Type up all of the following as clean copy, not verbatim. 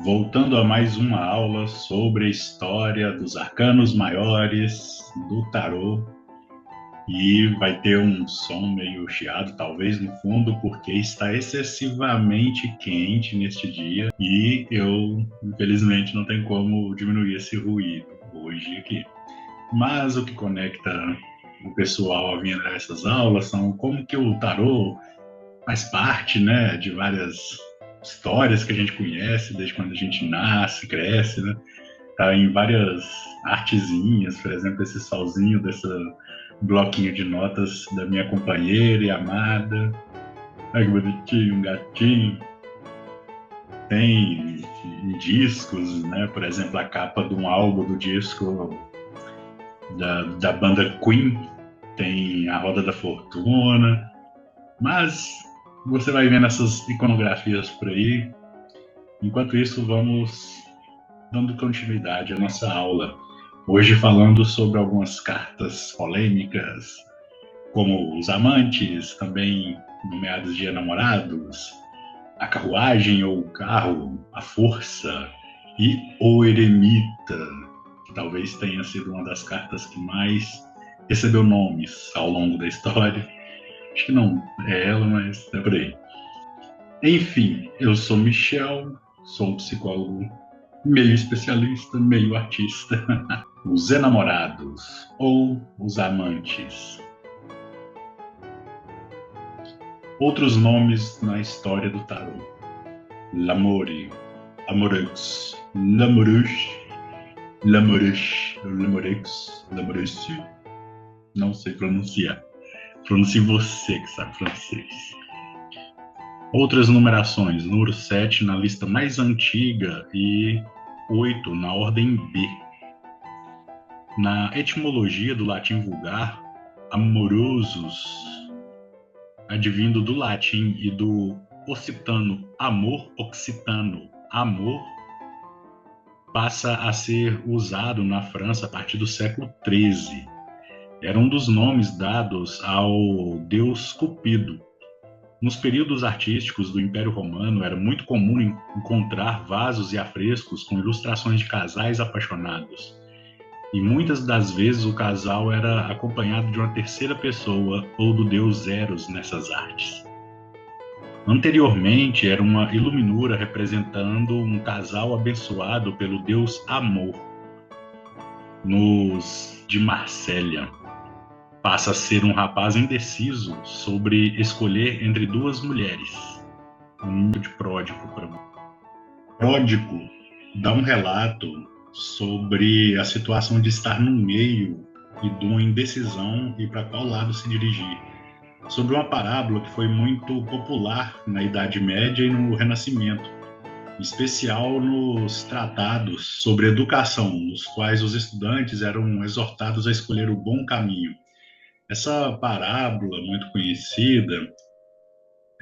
voltando a mais uma aula sobre a história dos arcanos maiores do tarô. E vai ter um som meio chiado, talvez, no fundo, porque está excessivamente quente neste dia e eu, infelizmente, não tenho como diminuir esse ruído hoje aqui. Mas o que conecta o pessoal a vir a essas aulas são como que o tarô faz parte, né, de várias histórias que a gente conhece desde quando a gente nasce, cresce, né? Tá em várias artezinhas, por exemplo, esse solzinho dessa bloquinho de notas da minha companheira e amada. Ai, que bonitinho, um gatinho. Tem discos, né? Por exemplo, a capa de um álbum do disco da banda Queen, tem a Roda da Fortuna. Mas você vai vendo essas iconografias por aí. Enquanto isso, vamos dando continuidade à nossa aula. Hoje falando sobre algumas cartas polêmicas, como os amantes, também nomeados de enamorados, a carruagem ou o carro, a força e o eremita, que talvez tenha sido uma das cartas que mais recebeu nomes ao longo da história. Acho que não é ela, mas é por aí. Enfim, eu sou Michel, sou um psicólogo meio especialista, meio artista. Os enamorados ou os amantes. Outros nomes na história do tarô: l'amore, amoreux, l'amoureux, l'amoreux. Não sei pronunciar. Pronuncie você que sabe francês. Outras numerações: número 7 na lista mais antiga e 8 na ordem B. Na etimologia do latim vulgar, amorosos, advindo do latim e do occitano amor, occitano amor, passa a ser usado na França a partir do século XIII. Era um dos nomes dados ao deus Cupido. Nos períodos artísticos do Império Romano, era muito comum encontrar vasos e afrescos com ilustrações de casais apaixonados. E muitas das vezes o casal era acompanhado de uma terceira pessoa ou do deus Eros nessas artes. Anteriormente, era uma iluminura representando um casal abençoado pelo deus Amor. Nos de Marsella, passa a ser um rapaz indeciso sobre escolher entre duas mulheres. Um de Pródigo para mim. Pródigo dá um relato sobre a situação de estar no meio e de uma indecisão e para qual lado se dirigir. Sobre uma parábola que foi muito popular na Idade Média e no Renascimento, em especial nos tratados sobre educação, nos quais os estudantes eram exortados a escolher o bom caminho. Essa parábola muito conhecida,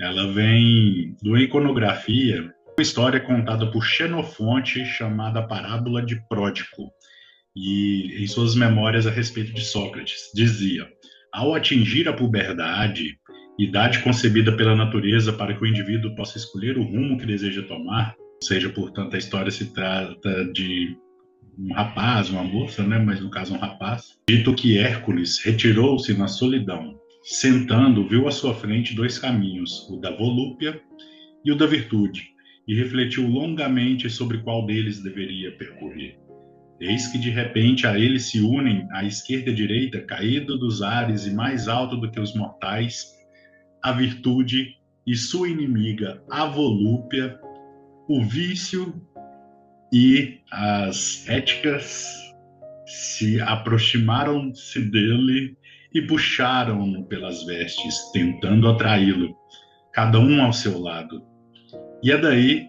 ela vem de uma iconografia, uma história contada por Xenofonte chamada Parábola de Pródigo. E em suas memórias a respeito de Sócrates, dizia: ao atingir a puberdade, idade concebida pela natureza para que o indivíduo possa escolher o rumo que deseja tomar, ou seja, portanto, a história se trata de um rapaz, uma moça, né? Mas no caso um rapaz. Dito que Hércules retirou-se na solidão, sentando, viu à sua frente dois caminhos, o da volúpia e o da virtude, e refletiu longamente sobre qual deles deveria percorrer. Eis que de repente a eles se unem, à esquerda e à direita, caído dos ares e mais alto do que os mortais, a virtude e sua inimiga, a volúpia, o vício e as éticas se aproximaram-se dele e puxaram-no pelas vestes, tentando atraí-lo, cada um ao seu lado. E é daí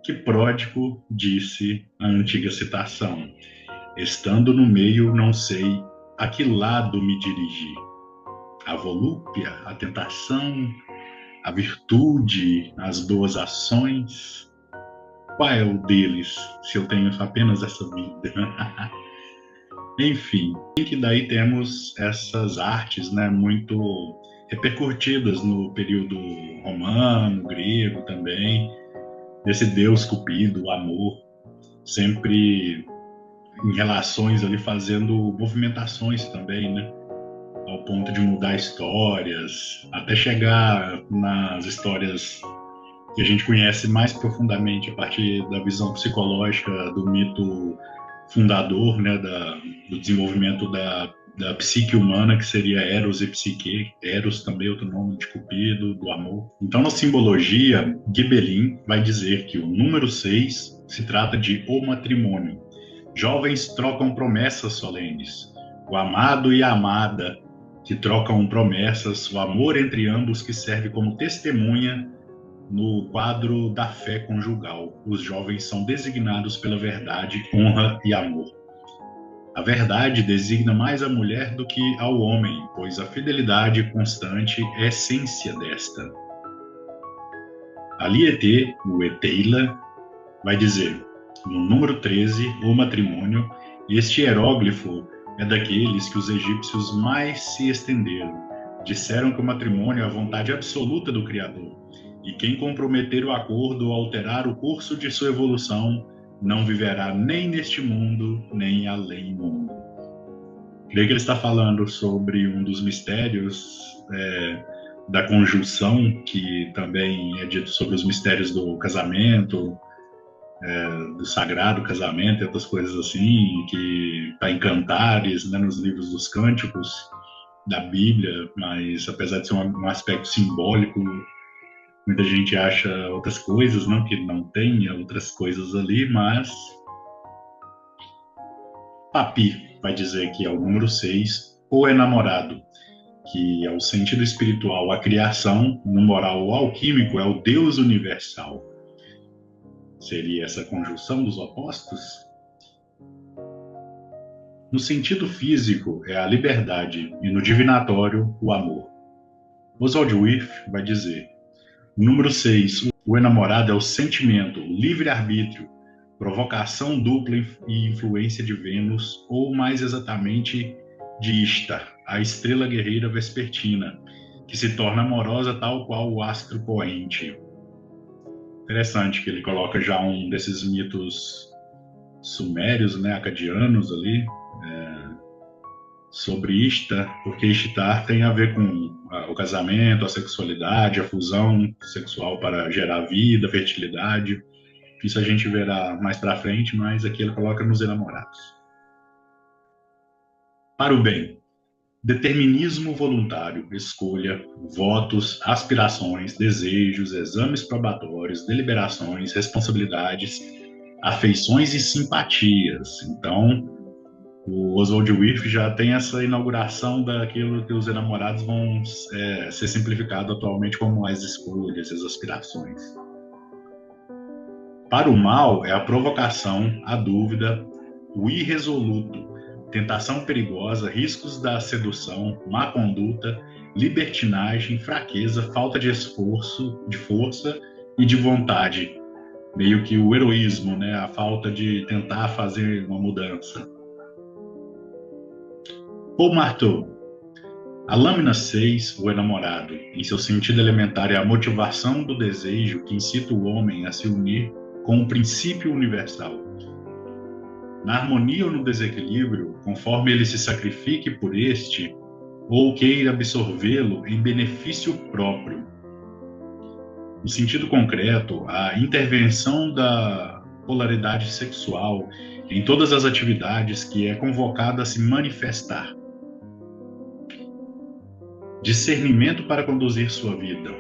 que Pródigo disse a antiga citação: estando no meio, não sei a que lado me dirigir. A volúpia, a tentação, a virtude, as boas ações. Qual é o deles, se eu tenho apenas essa vida? Enfim, que daí temos essas artes, né, muito repercutidas no período romano, grego também, desse Deus Cupido, o amor, sempre em relações ali fazendo movimentações também, né? Ao ponto de mudar histórias, até chegar nas histórias que a gente conhece mais profundamente a partir da visão psicológica do mito fundador, né, do desenvolvimento da psique humana, que seria Eros e Psique. Eros também é outro nome de Cupido, do amor. Então, na simbologia, Ghibellin vai dizer que o número 6 se trata de o matrimônio. Jovens trocam promessas solenes. O amado e a amada que trocam promessas, o amor entre ambos que serve como testemunha no quadro da fé conjugal. Os jovens são designados pela verdade, honra e amor. A verdade designa mais a mulher do que ao homem, pois a fidelidade constante é a essência desta. Aliete, o Eteila, vai dizer, no número 13, o matrimônio, e este hieróglifo é daqueles que os egípcios mais se estenderam. Disseram que o matrimônio é a vontade absoluta do Criador, e quem comprometer o acordo ou alterar o curso de sua evolução não viverá nem neste mundo, nem além do mundo. Creio que ele está falando sobre um dos mistérios da conjunção, que também é dito sobre os mistérios do casamento, do sagrado casamento e outras coisas assim, que está em Cantares, né, nos livros dos cânticos da Bíblia, mas apesar de ser um aspecto simbólico, muita gente acha outras coisas, não que não tenha outras coisas ali, mas Papi vai dizer que é o número 6, o enamorado, que é o sentido espiritual, a criação, no moral, o alquímico é o Deus universal. Seria essa conjunção dos opostos? No sentido físico, é a liberdade, e no divinatório, o amor. Oswald Wirth vai dizer, número 6, o enamorado é o sentimento, o livre-arbítrio, provocação dupla e influência de Vênus, ou mais exatamente de Ishtar, a estrela guerreira vespertina, que se torna amorosa tal qual o astro poente. Interessante que ele coloca já um desses mitos sumérios, né, acadianos ali, sobre Ishtar, porque Ishtar tem a ver com o casamento, a sexualidade, a fusão sexual para gerar vida, fertilidade. Isso a gente verá mais para frente, mas aqui ele coloca nos enamorados. Para o bem, determinismo voluntário, escolha, votos, aspirações, desejos, exames probatórios, deliberações, responsabilidades, afeições e simpatias. Então, o Oswald Wirth já tem essa inauguração daquilo que os enamorados vão ser simplificado atualmente como as escolhas, as aspirações. Para o mal é a provocação, a dúvida, o irresoluto, tentação perigosa, riscos da sedução, má conduta, libertinagem, fraqueza, falta de esforço, de força e de vontade. Meio que o heroísmo, né? A falta de tentar fazer uma mudança. Paul Marteau. A lâmina 6, o enamorado, em seu sentido elementar, é a motivação do desejo que incita o homem a se unir com o princípio universal. Na harmonia ou no desequilíbrio, conforme ele se sacrifique por este, ou queira absorvê-lo em benefício próprio. No sentido concreto, a intervenção da polaridade sexual em todas as atividades que é convocada a se manifestar. Discernimento para conduzir sua vida.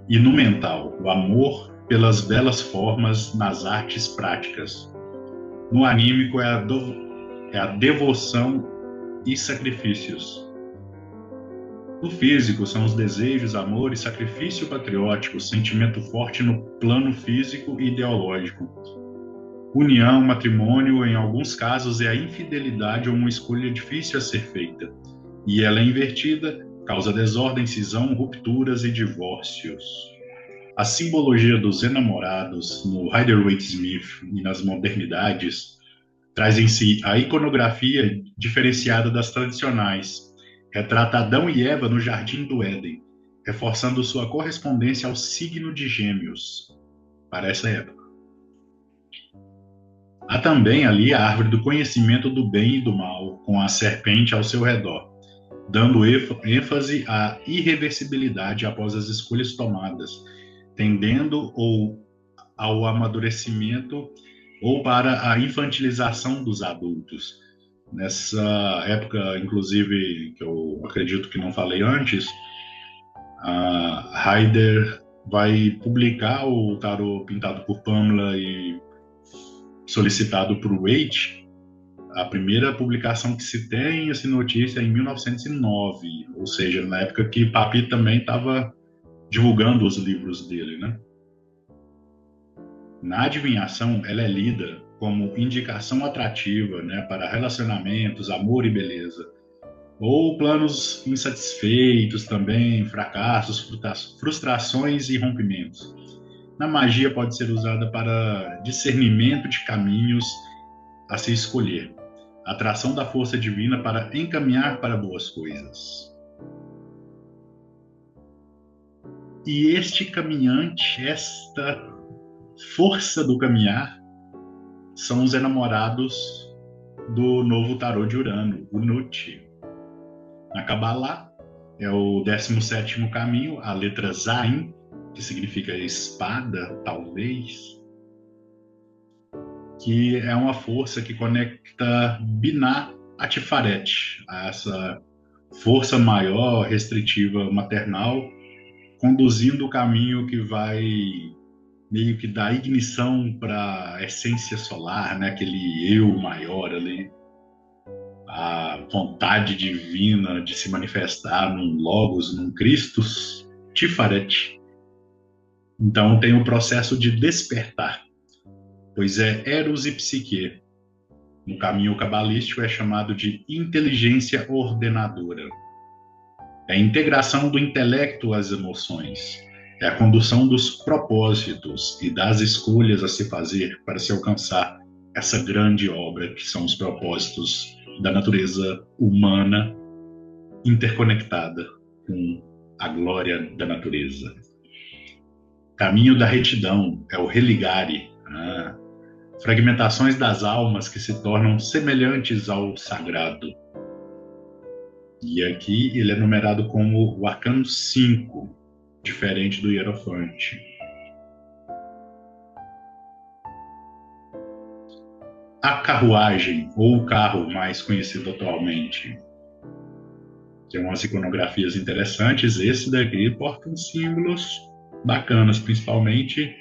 E no mental, o amor pelas belas formas nas artes práticas. No anímico é a devoção e sacrifícios. No físico são os desejos, amor e sacrifício patriótico, sentimento forte no plano físico e ideológico. União, matrimônio, em alguns casos, é a infidelidade ou uma escolha difícil a ser feita. E ela é invertida, causa desordem, cisão, rupturas e divórcios. A simbologia dos enamorados, no Rider-Waite-Smith e nas modernidades, traz em si a iconografia diferenciada das tradicionais. Retrata Adão e Eva no Jardim do Éden, reforçando sua correspondência ao signo de Gêmeos para essa época. Há também ali a árvore do conhecimento do bem e do mal, com a serpente ao seu redor, dando ênfase à irreversibilidade após as escolhas tomadas, tendendo ou ao amadurecimento ou para a infantilização dos adultos. Nessa época, inclusive, que eu acredito que não falei antes, a Ryder vai publicar o tarô pintado por Pamela e solicitado por Waite. A primeira publicação que se tem essa notícia é em 1909, ou seja, na época que Papi também estava divulgando os livros dele, né? Na adivinhação, ela é lida como indicação atrativa, né, para relacionamentos, amor e beleza, ou planos insatisfeitos também, fracassos, frustrações e rompimentos. Na magia pode ser usada para discernimento de caminhos a se escolher, atração da força divina para encaminhar para boas coisas. E este caminhante, esta força do caminhar, são os enamorados do novo tarô de Urano, o Nut. Na Kabbalah, é o 17º caminho, a letra Zain, que significa espada, talvez, que é uma força que conecta Binah a Tiferet, a essa força maior, restritiva, maternal, conduzindo o caminho que vai meio que dar ignição para a essência solar, né? Aquele eu maior ali, a vontade divina de se manifestar num Logos, num Christus, Tiferet. Então tem o processo de despertar, pois é Eros e Psique. No caminho cabalístico é chamado de inteligência ordenadora. É a integração do intelecto às emoções. É a condução dos propósitos e das escolhas a se fazer para se alcançar essa grande obra que são os propósitos da natureza humana interconectada com a glória da natureza. Caminho da retidão é o religare, fragmentações das almas que se tornam semelhantes ao sagrado. E aqui ele é numerado como o arcano 5, diferente do Hierofante. A carruagem, ou o carro mais conhecido atualmente. Tem umas iconografias interessantes. Esse daqui porta uns símbolos bacanas, principalmente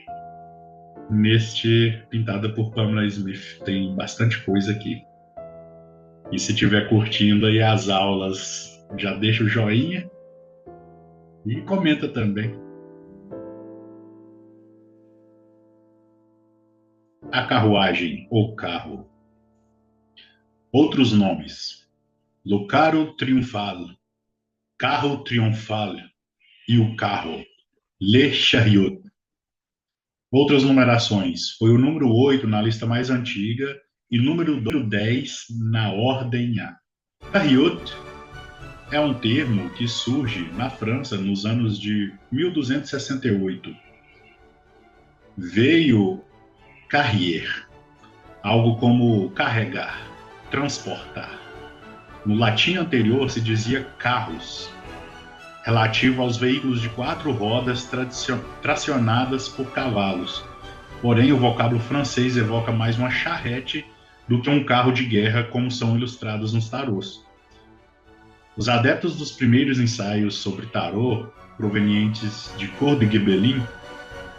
neste pintado por Pamela Smith. Tem bastante coisa aqui. E se estiver curtindo aí as aulas, já deixa o joinha e comenta também. A carruagem ou carro. Outros nomes: Lucaro Triunfal, Carro Triunfal e o carro, Le Chariot. Outras numerações: foi o número 8 na lista mais antiga e número 10 na ordem A. Chariot é um termo que surge na França nos anos de 1268. Veio carrier, algo como carregar, transportar. No latim anterior se dizia carros, relativo aos veículos de 4 rodas tracionadas por cavalos. Porém, o vocábulo francês evoca mais uma charrete do que um carro de guerra, como são ilustrados nos tarôs. Os adeptos dos primeiros ensaios sobre tarô, provenientes de Cor de Gebelin,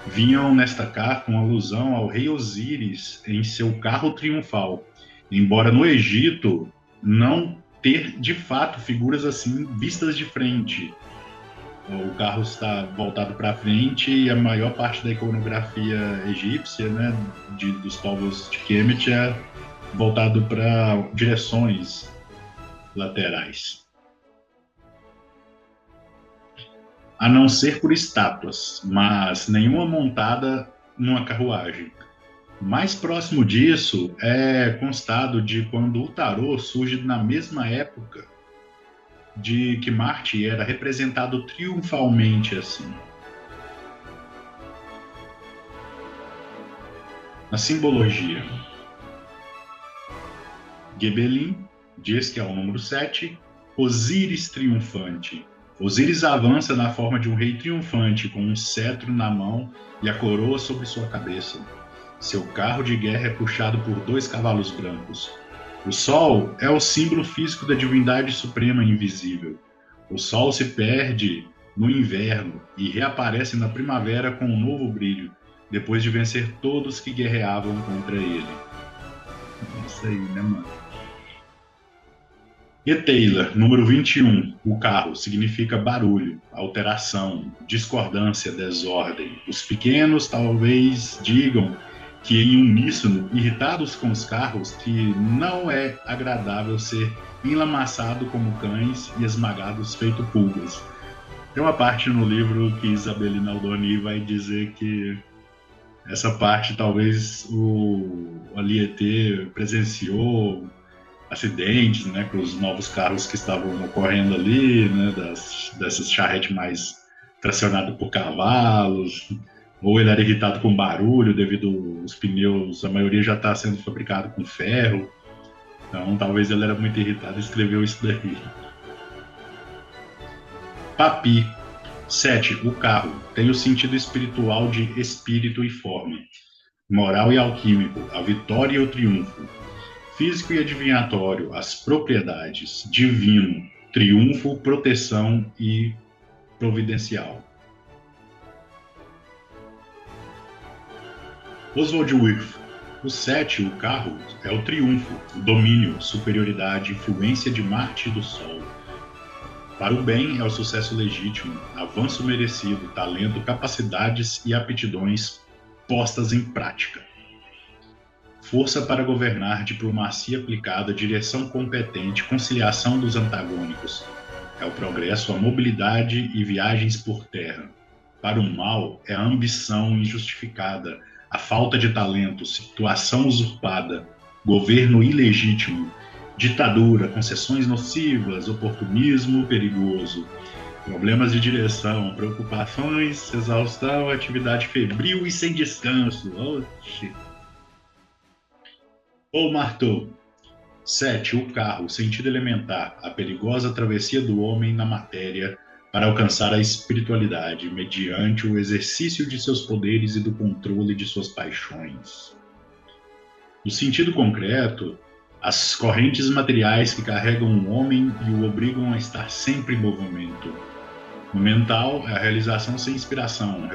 vinham nesta carta uma alusão ao rei Osíris em seu carro triunfal, embora no Egito não ter de fato figuras assim vistas de frente. O carro está voltado para frente e a maior parte da iconografia egípcia, né, dos povos de Kemet, é voltado para direções laterais. A não ser por estátuas, mas nenhuma montada numa carruagem. Mais próximo disso é constado de quando o tarô surge na mesma época de que Marte era representado triunfalmente assim. Na simbologia, Gebelin diz que é o número 7, Osíris triunfante. Osíris avança na forma de um rei triunfante, com um cetro na mão e a coroa sobre sua cabeça. Seu carro de guerra é puxado por 2 cavalos brancos. O Sol é o símbolo físico da divindade suprema invisível. O Sol se perde no inverno e reaparece na primavera com um novo brilho, depois de vencer todos que guerreavam contra ele. Isso aí, né, mano? E Taylor, número 21, o carro, significa barulho, alteração, discordância, desordem. Os pequenos talvez digam que em uníssono, irritados com os carros, que não é agradável ser enlamaçado como cães e esmagados feito pulgas. Tem uma parte no livro que Isabelina Aldoni vai dizer que essa parte talvez o Alietê presenciou acidentes, né, com os novos carros que estavam ocorrendo ali, né, dessas charretes mais tracionadas por cavalos, ou ele era irritado com barulho devido aos pneus, a maioria já está sendo fabricado com ferro, então talvez ele era muito irritado e escreveu isso daí. Papi, 7, o carro, tem o sentido espiritual de espírito e forma, moral e alquímico, a vitória e o triunfo, físico e adivinhatório, as propriedades, divino, triunfo, proteção e providencial. Oswald Wirth, o 7, o carro, é o triunfo, o domínio, superioridade, influência de Marte e do Sol. Para o bem é o sucesso legítimo, avanço merecido, talento, capacidades e aptidões postas em prática. Força para governar, diplomacia aplicada, direção competente, conciliação dos antagônicos. É o progresso, a mobilidade e viagens por terra. Para o mal é a ambição injustificada, a falta de talento, situação usurpada, governo ilegítimo, ditadura, concessões nocivas, oportunismo perigoso, problemas de direção, preocupações, exaustão, atividade febril e sem descanso. Oxi. Paul Marteau, 7. O carro, sentido elementar, a perigosa travessia do homem na matéria para alcançar a espiritualidade, mediante o exercício de seus poderes e do controle de suas paixões. No sentido concreto, as correntes materiais que carregam o homem e o obrigam a estar sempre em movimento. No mental, é a realização sem inspiração,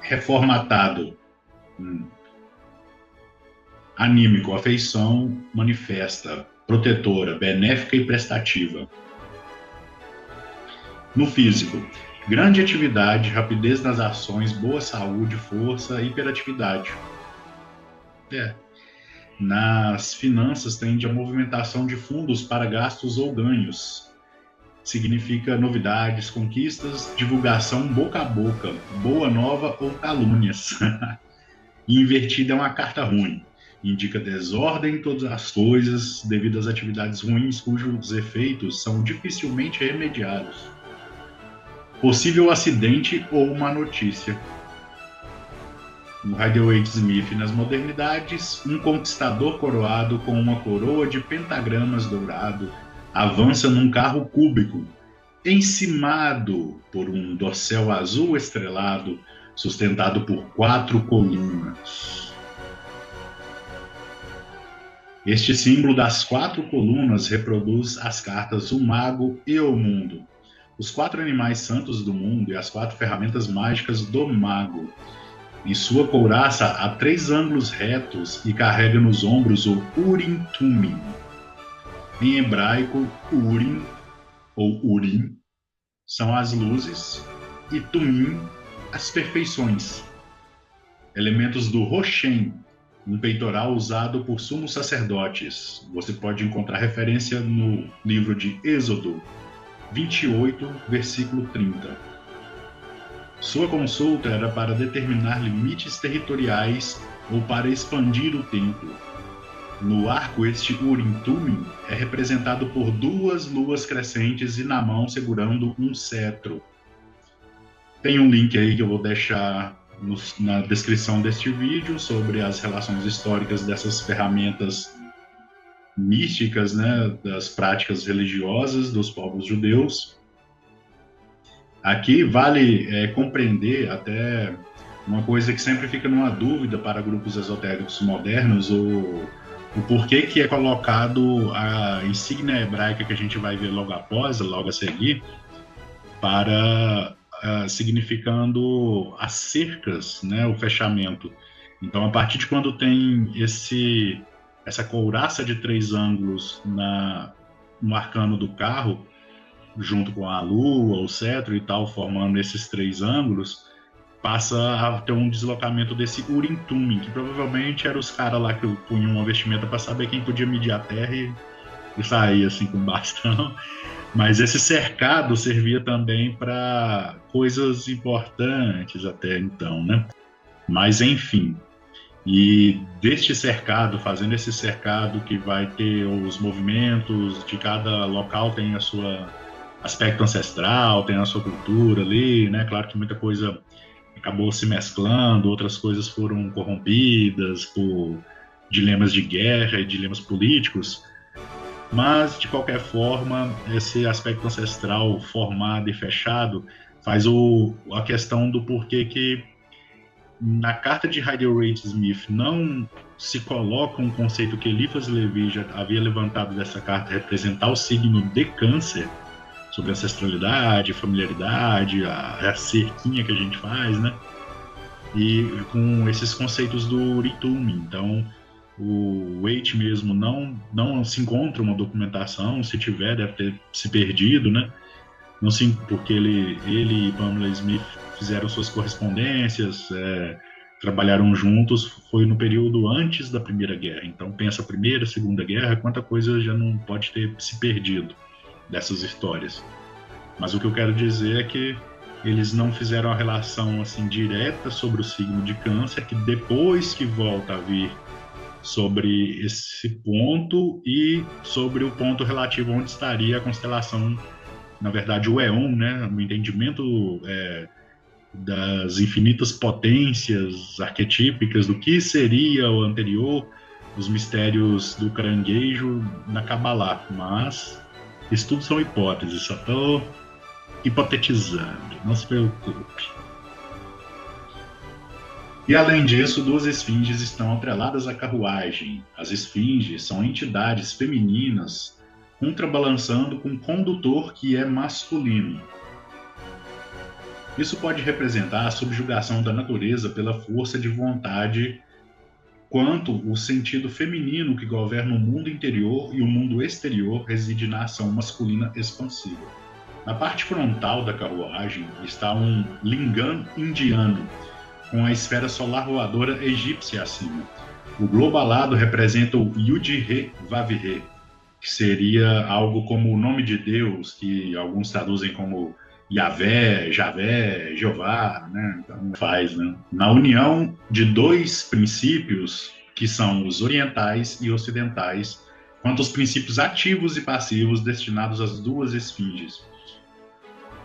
reformatado. Anímico, afeição manifesta, protetora, benéfica e prestativa. No físico, grande atividade, rapidez nas ações, boa saúde, força, hiperatividade. Nas finanças, tende a movimentação de fundos para gastos ou ganhos. Significa novidades, conquistas, divulgação boca a boca, boa nova ou calúnias. E invertida é uma carta ruim. Indica desordem em todas as coisas devido às atividades ruins cujos efeitos são dificilmente remediados. Possível acidente ou uma notícia. No Rider-Waite-Smith, nas modernidades, um conquistador coroado com uma coroa de pentagramas dourado avança num carro cúbico, encimado por um dossel azul estrelado, sustentado por 4 colunas. Este símbolo das 4 colunas reproduz as cartas O Mago e o Mundo, os 4 animais santos do mundo e as 4 ferramentas mágicas do mago. Em sua couraça há 3 ângulos retos e carrega nos ombros o Urim Tumim. Em hebraico, Urim ou Urim são as luzes e Tumim as perfeições. Elementos do Roshem, um peitoral usado por sumos sacerdotes. Você pode encontrar referência no livro de Êxodo 28, versículo 30. Sua consulta era para determinar limites territoriais ou para expandir o templo. No arco, este Urim Tumim é representado por 2 luas crescentes e na mão segurando um cetro. Tem um link aí que eu vou deixar na descrição deste vídeo sobre as relações históricas dessas ferramentas místicas, né, das práticas religiosas dos povos judeus. Aqui vale compreender até uma coisa que sempre fica numa dúvida para grupos esotéricos modernos, o porquê que é colocado a insígnia hebraica que a gente vai ver logo após, logo a seguir, para significando as cercas, né, o fechamento. Então, a partir de quando tem essa couraça de 3 ângulos no arcano do carro, junto com a lua, o cetro e tal, formando esses 3 ângulos, passa a ter um deslocamento desse Urim Tumim, que provavelmente eram os caras lá que punham uma vestimenta para saber quem podia medir a terra e sair assim com bastão. Mas esse cercado servia também para coisas importantes até então, né? Mas enfim, e deste cercado, fazendo esse cercado que vai ter os movimentos de cada local, tem a sua aspecto ancestral, tem a sua cultura ali, né? Claro que muita coisa acabou se mesclando, outras coisas foram corrompidas por dilemas de guerra e dilemas políticos, mas de qualquer forma, esse aspecto ancestral formado e fechado faz a questão do porquê que na carta de Rider-Waite-Smith não se coloca um conceito que Eliphas Levi já havia levantado dessa carta, representar o signo de Câncer, sobre ancestralidade, familiaridade, a cerquinha que a gente faz, né? E com esses conceitos do Ritum. Então, o Waite mesmo não se encontra uma documentação, se tiver, deve ter se perdido, né? Não sim, porque ele e Pamela Smith fizeram suas correspondências, trabalharam juntos, foi no período antes da Primeira Guerra. Então, pensa a Primeira, Segunda Guerra, quanta coisa já não pode ter se perdido dessas histórias. Mas o que eu quero dizer é que eles não fizeram a relação assim direta sobre o signo de Câncer, que depois que volta a vir sobre esse ponto e sobre o ponto relativo onde estaria a constelação, na verdade o Éon, né, no entendimento das infinitas potências arquetípicas do que seria o anterior, os mistérios do caranguejo na Kabbalah. Mas isso tudo são hipóteses, só estou hipotetizando, não se preocupe. E além disso, 2 esfinges estão atreladas à carruagem. As esfinges são entidades femininas contrabalançando com um condutor que é masculino. Isso pode representar a subjugação da natureza pela força de vontade, quanto o sentido feminino que governa o mundo interior e o mundo exterior reside na ação masculina expansiva. Na parte frontal da carruagem está um lingam indiano, com a esfera solar voadora egípcia acima. O globo alado representa o Yud-Re Vav-Re, que seria algo como o nome de Deus, que alguns traduzem como Yahvé, Javé, Jeová, né? Então faz, né? Na união de 2 princípios, que são os orientais e ocidentais, quanto aos princípios ativos e passivos destinados às 2 esfinges.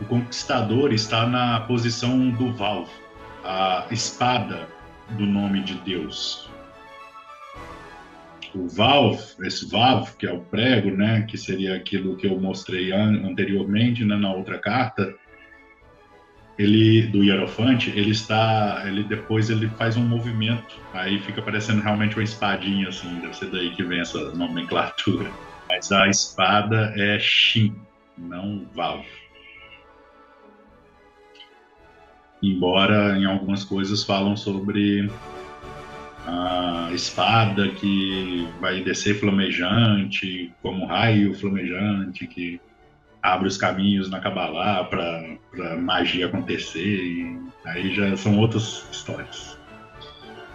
O conquistador está na posição do Valve, a espada do nome de Deus. O Valve, esse Vav, que é o prego, né, que seria aquilo que eu mostrei anteriormente, né, na outra carta, do Hierofante, ele depois faz um movimento, aí fica parecendo realmente uma espadinha, assim, deve ser daí que vem essa nomenclatura. Mas a espada é Shin, não Vav. Embora em algumas coisas falam sobre a espada que vai descer flamejante, como raio flamejante, que abre os caminhos na Kabbalah para magia acontecer, e aí já são outras histórias.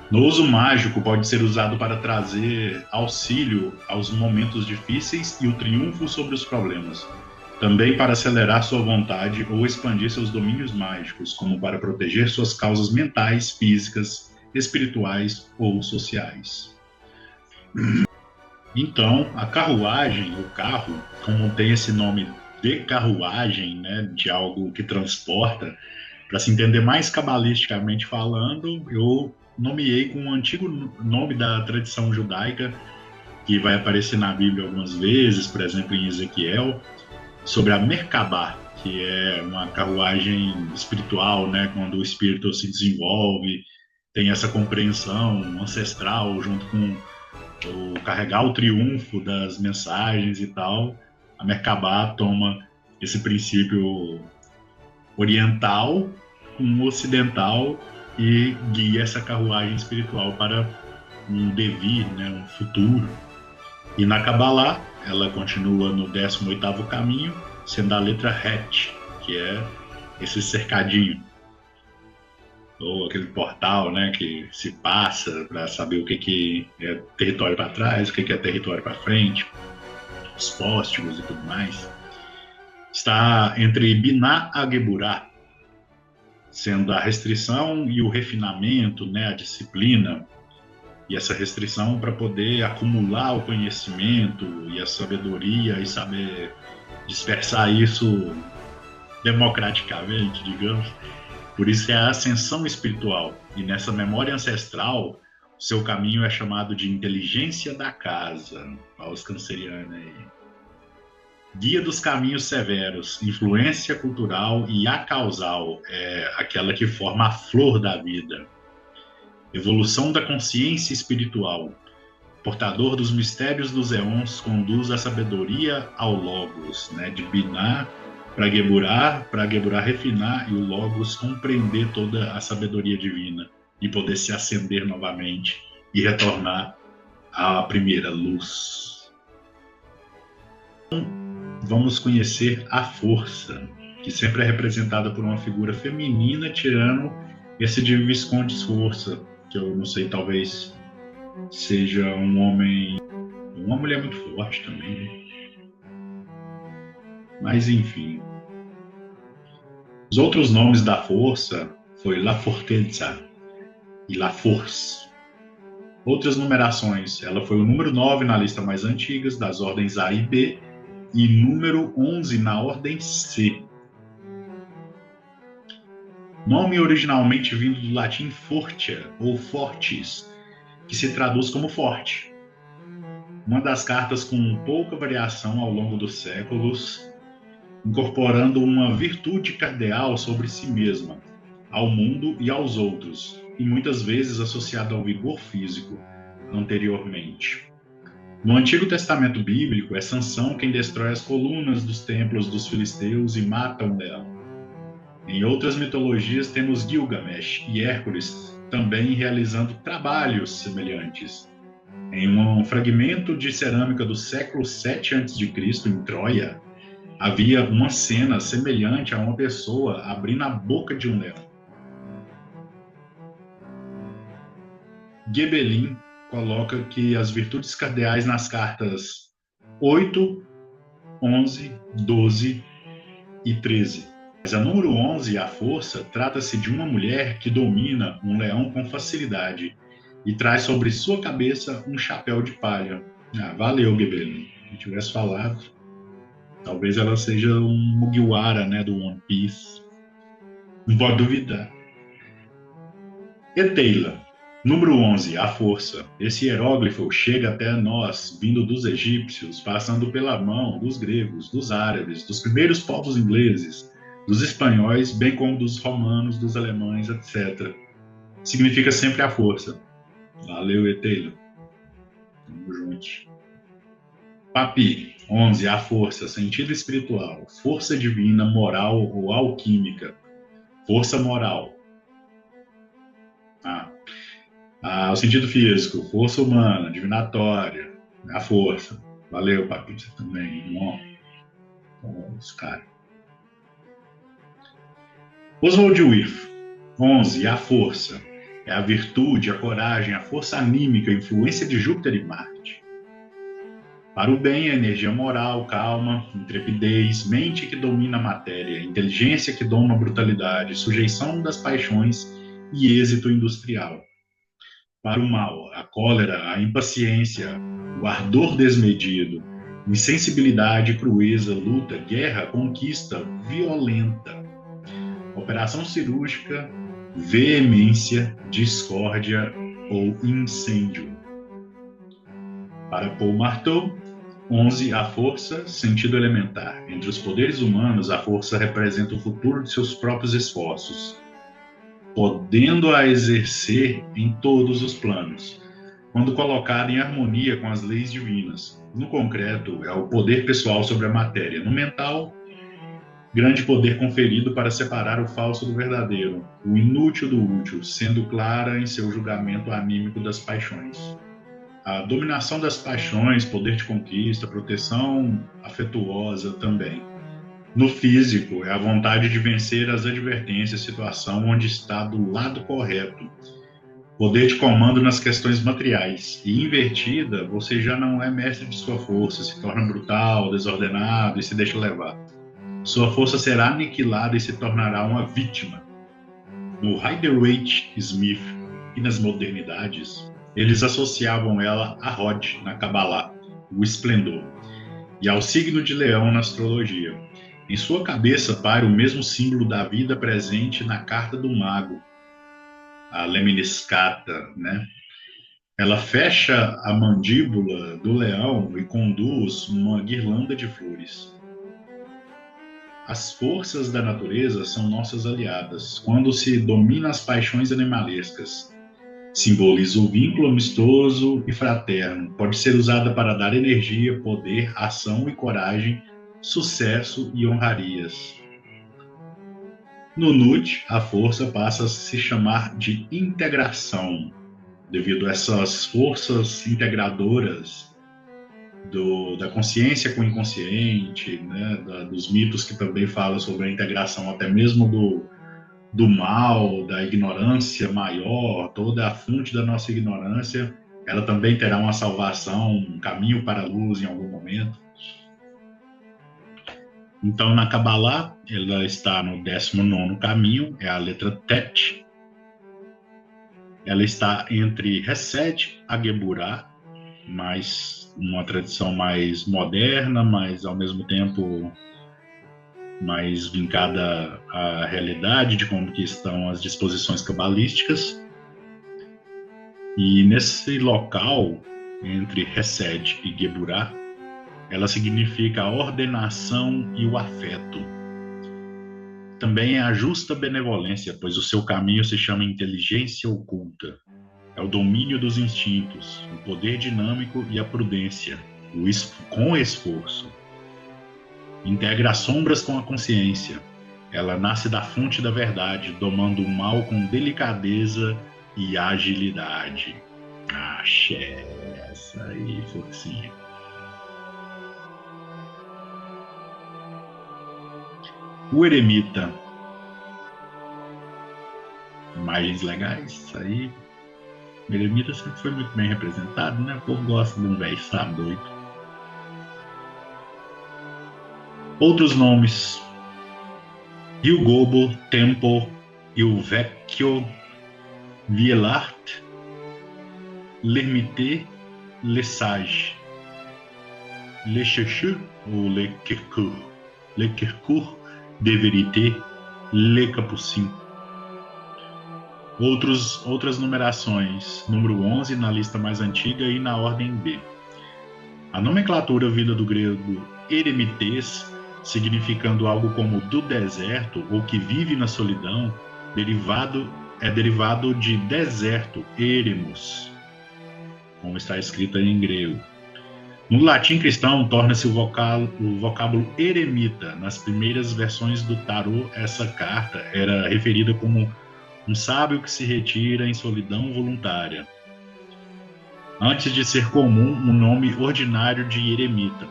No uso mágico, pode ser usado para trazer auxílio aos momentos difíceis e o triunfo sobre os problemas. Também para acelerar sua vontade ou expandir seus domínios mágicos, como para proteger suas causas mentais, físicas, espirituais ou sociais. Então, a carruagem, o carro, como tem esse nome de carruagem, né, de algo que transporta, para se entender mais cabalisticamente falando, eu nomeei com um antigo nome da tradição judaica, que vai aparecer na Bíblia algumas vezes, por exemplo, em Ezequiel, sobre a Merkabah, que é uma carruagem espiritual, né, quando o espírito se desenvolve, tem essa compreensão ancestral junto com o carregar o triunfo das mensagens e tal. A Merkabah toma esse princípio oriental com o ocidental e guia essa carruagem espiritual para um devir, né, um futuro. E na Kabbalah, ela continua no 18º caminho, sendo a letra Het, que é esse cercadinho, ou aquele portal, né, que se passa para saber o que é território para trás, o que é território para frente, os póstigos e tudo mais. Está entre Binah Ageburah, sendo a restrição e o refinamento, né, a disciplina, e essa restrição para poder acumular o conhecimento e a sabedoria e saber dispersar isso democraticamente, digamos. Por isso é a ascensão espiritual. E nessa memória ancestral, o seu caminho é chamado de inteligência da casa, aos cancerianos aí. Guia dos caminhos severos, influência cultural e acausal, é aquela que forma a flor da vida. Evolução da consciência espiritual. Portador dos mistérios dos éons, conduz a sabedoria ao Logos, né? De Binah para Geburah refinar e o Logos compreender toda a sabedoria divina e poder se acender novamente e retornar à primeira luz. Então, vamos conhecer a força, que sempre é representada por uma figura feminina tirando esse de Visconde Força, que eu não sei, talvez seja um homem, uma mulher muito forte também, né? Mas enfim. Os outros nomes da força foi La Fortezza e La Force. Outras numerações, ela foi o número 9 na lista mais antigas das ordens A e B e número 11 na ordem C. Nome originalmente vindo do latim fortia ou fortis, que se traduz como forte. Uma das cartas com pouca variação ao longo dos séculos, incorporando uma virtude cardeal sobre si mesma, ao mundo e aos outros, e muitas vezes associada ao vigor físico, anteriormente. No Antigo Testamento Bíblico, é Sansão quem destrói as colunas dos templos dos filisteus e mata um leão. Em outras mitologias temos Gilgamesh e Hércules também realizando trabalhos semelhantes. Em um fragmento de cerâmica do século 7 a.C., em Troia, havia uma cena semelhante a uma pessoa abrindo a boca de um leão. Gebelin coloca que as virtudes cardeais nas cartas 8, 11, 12 e 13. Mas a número 11, a força, trata-se de uma mulher que domina um leão com facilidade e traz sobre sua cabeça um chapéu de palha. Valeu, Gebelin. Se tivesse falado, talvez ela seja um Mugiwara, né, do One Piece. Não pode duvidar. Eteila, número 11, a força. Esse hieróglifo chega até nós, vindo dos egípcios, passando pela mão dos gregos, dos árabes, dos primeiros povos ingleses, dos espanhóis, bem como dos romanos, dos alemães, etc. Significa sempre a força. Valeu, Eteila. Tamo junto. Papi, 11, a força, sentido espiritual, força divina, moral ou alquímica. Força moral. O sentido físico, força humana, divinatória, a força. Valeu, Papi, você também, irmão. Os caras. Oswald Wirth, 11, a força. É a virtude, a coragem, a força anímica, a influência de Júpiter e Marte. Para o bem, a energia moral, calma, intrepidez, mente que domina a matéria, inteligência que doma a brutalidade, sujeição das paixões e êxito industrial. Para o mal, a cólera, a impaciência, o ardor desmedido, insensibilidade, crueza, luta, guerra, conquista, violenta. Operação cirúrgica, veemência, discórdia ou incêndio. Para Paul Marteau, 11, a força, sentido elementar. Entre os poderes humanos, a força representa o futuro de seus próprios esforços, podendo-a exercer em todos os planos, quando colocada em harmonia com as leis divinas. No concreto, é o poder pessoal sobre a matéria. No mental, grande poder conferido para separar o falso do verdadeiro, o inútil do útil, sendo clara em seu julgamento anímico das paixões. A dominação das paixões, poder de conquista, proteção afetuosa também. No físico, é a vontade de vencer as advertências, situação onde está do lado correto. Poder de comando nas questões materiais. E invertida, você já não é mestre de sua força, se torna brutal, desordenado e se deixa levar. Sua força será aniquilada e se tornará uma vítima. No Rider-Waite-Smith e nas modernidades, eles associavam ela a Rod, na Kabbalah, o esplendor, e ao signo de Leão na astrologia. Em sua cabeça paira o mesmo símbolo da vida presente na carta do mago, a Lemniscata, né? Ela fecha a mandíbula do leão e conduz uma guirlanda de flores. As forças da natureza são nossas aliadas quando se domina as paixões animalescas. Simboliza o vínculo amistoso e fraterno. Pode ser usada para dar energia, poder, ação e coragem, sucesso e honrarias. No Nut, a força passa a se chamar de integração, devido a essas forças integradoras da consciência com o inconsciente, né, dos mitos que também falam sobre a integração até mesmo do mal, da ignorância maior, toda a fonte da nossa ignorância, ela também terá uma salvação, um caminho para a luz em algum momento. Então, na Kabbalah, ela está no 19º caminho, é a letra Tet. Ela está entre Hesed e Geburah, mas uma tradição mais moderna, mas ao mesmo tempo mais vincada à realidade de como que estão as disposições cabalísticas. E nesse local, entre Hesed e Geburah, ela significa a ordenação e o afeto. Também é a justa benevolência, pois o seu caminho se chama inteligência oculta. É o domínio dos instintos, o poder dinâmico e a prudência, com esforço. Integra as sombras com a consciência. Ela nasce da fonte da verdade, domando o mal com delicadeza e agilidade. Axé, essa aí, forcinha. O eremita. Imagens legais, isso aí. O eremita sempre foi muito bem representado, né? O povo gosta de um velho sábio doido. Outros nomes: Rio Gobo, Tempo, Il Vecchio, Vielart, L'Ermite, Le Sage, Le Chercheur ou Le Quercourt, Le Quercourt de Vérité, Le Capucin. Outras numerações: número 11 na lista mais antiga e na ordem B. A nomenclatura vinda do grego eremites, significando algo como do deserto ou que vive na solidão, é derivado de deserto, eremos, como está escrito em grego. No latim cristão, torna-se o vocábulo eremita. Nas primeiras versões do tarô, essa carta era referida como um sábio que se retira em solidão voluntária, antes de ser comum o nome ordinário de eremita.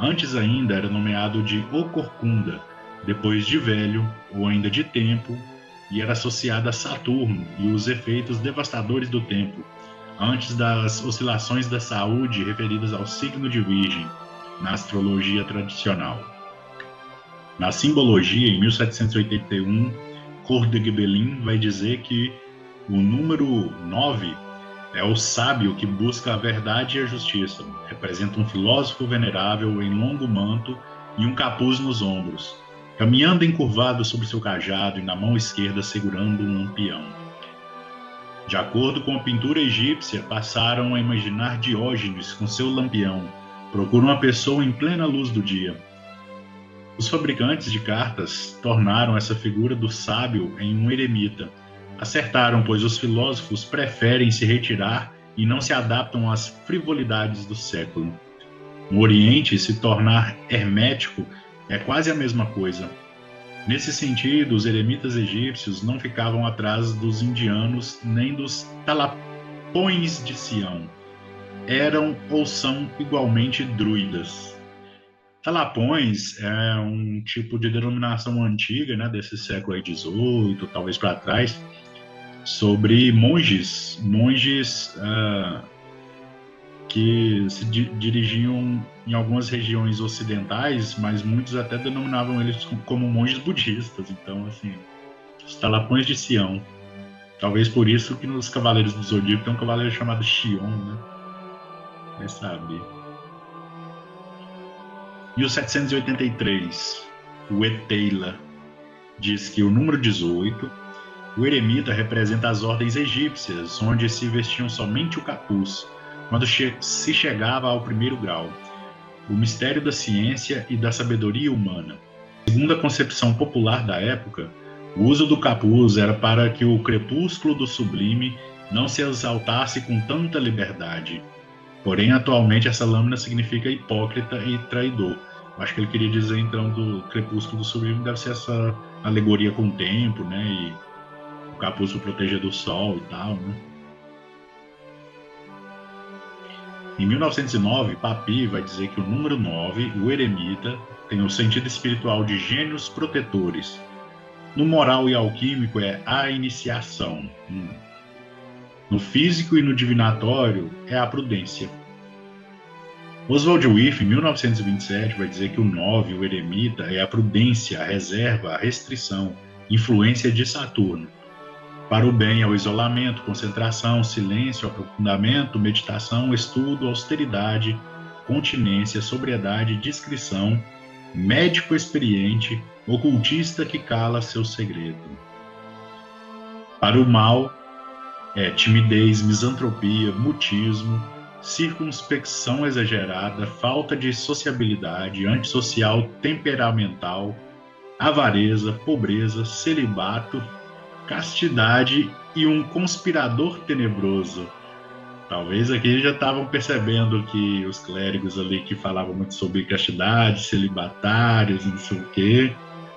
Antes ainda era nomeado de Ocorcunda, depois de velho ou ainda de tempo, e era associado a Saturno e os efeitos devastadores do tempo, antes das oscilações da saúde referidas ao signo de Virgem, na astrologia tradicional. Na simbologia, em 1781, Cor de Gebelin vai dizer que o número 9 é o sábio que busca a verdade e a justiça. Representa um filósofo venerável em longo manto e um capuz nos ombros, caminhando encurvado sobre seu cajado e na mão esquerda segurando um lampião. De acordo com a pintura egípcia, passaram a imaginar Diógenes com seu lampião. Procura uma pessoa em plena luz do dia. Os fabricantes de cartas tornaram essa figura do sábio em um eremita. Acertaram, pois os filósofos preferem se retirar e não se adaptam às frivolidades do século. No Oriente, se tornar hermético é quase a mesma coisa. Nesse sentido, os eremitas egípcios não ficavam atrás dos indianos nem dos talapões de Sião. Eram ou são igualmente druidas. Talapões é um tipo de denominação antiga, né, desse século XVIII, talvez para trás, sobre monges que se dirigiam em algumas regiões ocidentais, mas muitos até denominavam eles como monges budistas. Então, assim, os talapões de Sião. Talvez por isso que nos Cavaleiros do Zodíaco tem um cavaleiro chamado Xion, né? Vai saber. 1783, o Eteila diz que o número 18, o eremita representa as ordens egípcias, onde se vestiam somente o capuz, quando se chegava ao primeiro grau, o mistério da ciência e da sabedoria humana. Segundo a concepção popular da época, o uso do capuz era para que o crepúsculo do sublime não se exaltasse com tanta liberdade. Porém, atualmente, essa lâmina significa hipócrita e traidor. Eu acho que ele queria dizer, então, do crepúsculo do sublime deve ser essa alegoria com o tempo, né? E o capuz para proteger do sol e tal, né? Em 1909, Papi vai dizer que o número 9, o eremita, tem o sentido espiritual de gênios protetores. No moral e alquímico é a iniciação. No físico e no divinatório é a prudência. Oswald Wirth, em 1927, vai dizer que o 9, o eremita, é a prudência, a reserva, a restrição, influência de Saturno. Para o bem é o isolamento, concentração, silêncio, aprofundamento, meditação, estudo, austeridade, continência, sobriedade, discrição, médico experiente, ocultista que cala seu segredo. Para o mal é timidez, misantropia, mutismo, circunspecção exagerada, falta de sociabilidade, antissocial, temperamental, avareza, pobreza, celibato, castidade e um conspirador tenebroso. Talvez aqui já estavam percebendo que os clérigos ali que falavam muito sobre castidade, celibatários e não sei o quê,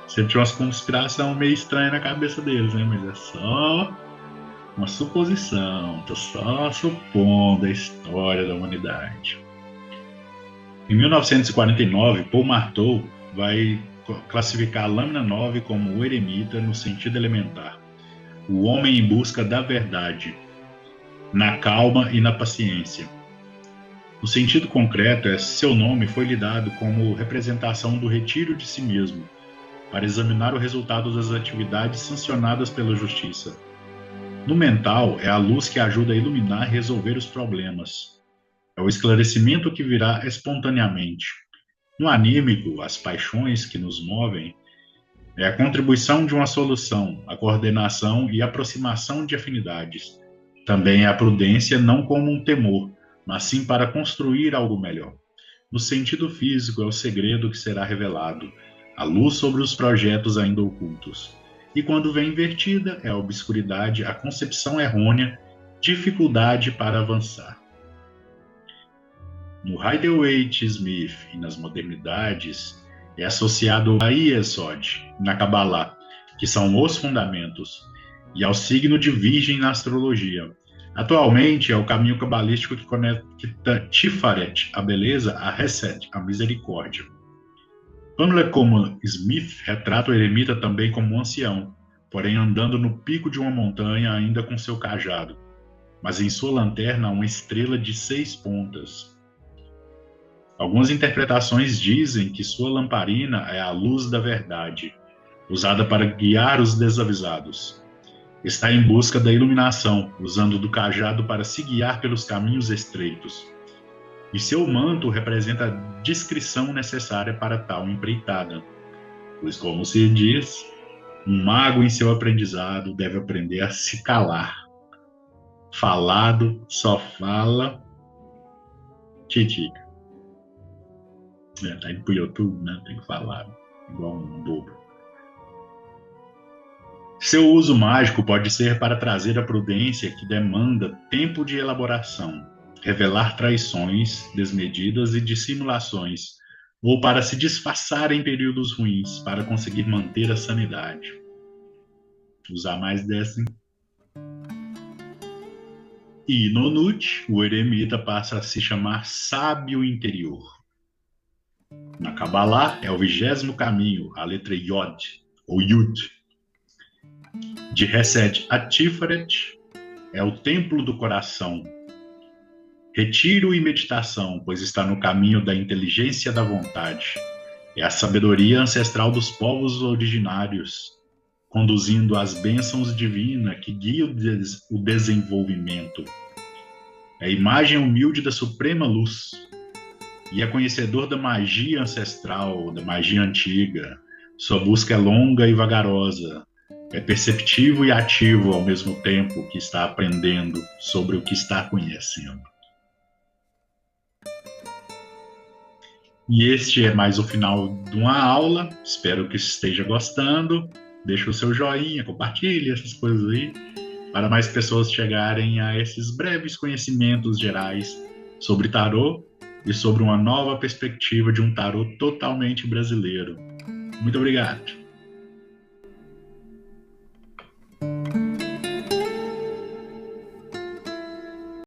sempre tinha umas conspiração meio estranha na cabeça deles, né? Mas é só uma suposição, estou só supondo a história da humanidade. Em 1949, Paul Marteau vai classificar a lâmina 9 como o eremita no sentido elementar. O homem em busca da verdade, na calma e na paciência. No sentido concreto, seu nome foi lhe dado como representação do retiro de si mesmo, para examinar o resultado das atividades sancionadas pela justiça. No mental, é a luz que ajuda a iluminar e resolver os problemas. É o esclarecimento que virá espontaneamente. No anímico, as paixões que nos movem, é a contribuição de uma solução, a coordenação e aproximação de afinidades. Também é a prudência não como um temor, mas sim para construir algo melhor. No sentido físico, é o segredo que será revelado, a luz sobre os projetos ainda ocultos. E quando vem invertida, é a obscuridade, a concepção errônea, dificuldade para avançar. No Rider-Waite-Smith e nas modernidades, é associado a Yesod, na Kabbalah, que são os fundamentos, e ao signo de Virgem na astrologia. Atualmente, é o caminho cabalístico que conecta Tiferet, a beleza, a Hesed, a misericórdia. Pamela Colman Smith retrata o eremita também como um ancião, porém andando no pico de uma montanha ainda com seu cajado, mas em sua lanterna uma estrela de 6 pontas. Algumas interpretações dizem que sua lamparina é a luz da verdade, usada para guiar os desavisados. Está em busca da iluminação, usando do cajado para se guiar pelos caminhos estreitos. E seu manto representa a discrição necessária para tal empreitada. Pois, como se diz, um mago em seu aprendizado deve aprender a se calar. falado, só fala, titica. Tá indo pro YouTube, né? Tem que falar igual um bobo. Seu uso mágico pode ser para trazer a prudência que demanda tempo de elaboração, revelar traições desmedidas e dissimulações, ou para se disfarçar em períodos ruins, para conseguir manter a sanidade. Usar mais dessa, hein? E no Nut, o eremita passa a se chamar sábio interior. Na Kabbalah é o 20º caminho, a letra Yod, ou Yud. De Hesed a Tiferet é o templo do coração. Retiro e meditação, pois está no caminho da inteligência da vontade. É a sabedoria ancestral dos povos originários, conduzindo às bênçãos divinas que guia o desenvolvimento. É a imagem humilde da suprema luz. E é conhecedor da magia ancestral, da magia antiga. Sua busca é longa e vagarosa. É perceptivo e ativo ao mesmo tempo que está aprendendo sobre o que está conhecendo. E este é mais o final de uma aula. Espero que esteja gostando. Deixa o seu joinha, compartilhe essas coisas aí, para mais pessoas chegarem a esses breves conhecimentos gerais sobre tarô e sobre uma nova perspectiva de um tarô totalmente brasileiro. Muito obrigado.